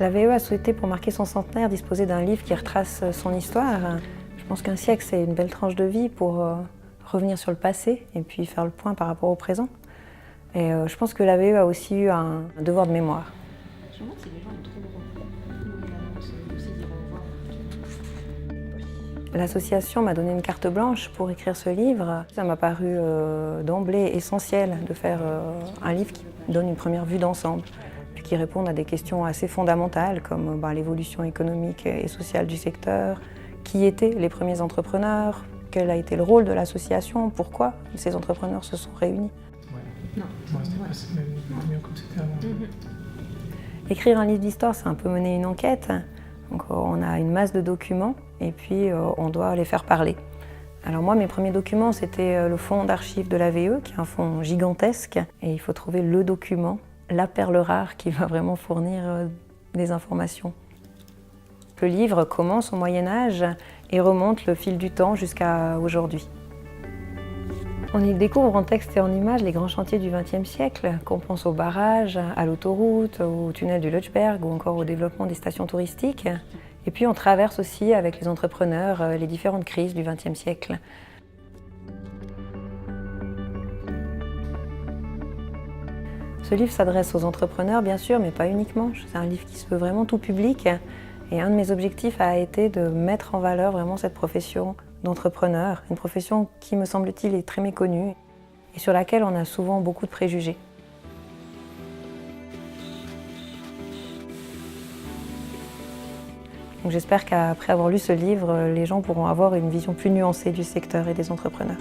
La VE a souhaité, pour marquer son centenaire, disposer d'un livre qui retrace son histoire. Je pense qu'un siècle, c'est une belle tranche de vie pour revenir sur le passé et puis faire le point par rapport au présent. Et je pense que la VE a aussi eu un devoir de mémoire. Je me demande si les gens ont trop de L'association m'a donné une carte blanche pour écrire ce livre. Ça m'a paru d'emblée essentiel de faire un livre qui donne une première vue d'ensemble, puis qui réponde à des questions assez fondamentales comme l'évolution économique et sociale du secteur, qui étaient les premiers entrepreneurs, quel a été le rôle de l'association, pourquoi ces entrepreneurs se sont réunis. Non, c'était pas mieux comme c'était avant. Écrire un livre d'histoire, c'est un peu mener une enquête. Donc, on a une masse de documents et puis on doit les faire parler. Alors moi, mes premiers documents, c'était le fonds d'archives de la VE, qui est un fonds gigantesque. Et il faut trouver le document, la perle rare qui va vraiment fournir des informations. Le livre commence au Moyen-Âge et remonte le fil du temps jusqu'à aujourd'hui. On y découvre en texte et en images les grands chantiers du XXe siècle, qu'on pense aux barrages, à l'autoroute, au tunnel du Lötschberg ou encore au développement des stations touristiques. Et puis on traverse aussi avec les entrepreneurs les différentes crises du XXe siècle. Ce livre s'adresse aux entrepreneurs bien sûr, mais pas uniquement. C'est un livre qui se veut vraiment tout public. Et un de mes objectifs a été de mettre en valeur vraiment cette profession d'entrepreneur, une profession qui, me semble-t-il, est très méconnue et sur laquelle on a souvent beaucoup de préjugés. Donc j'espère qu'après avoir lu ce livre, les gens pourront avoir une vision plus nuancée du secteur et des entrepreneurs.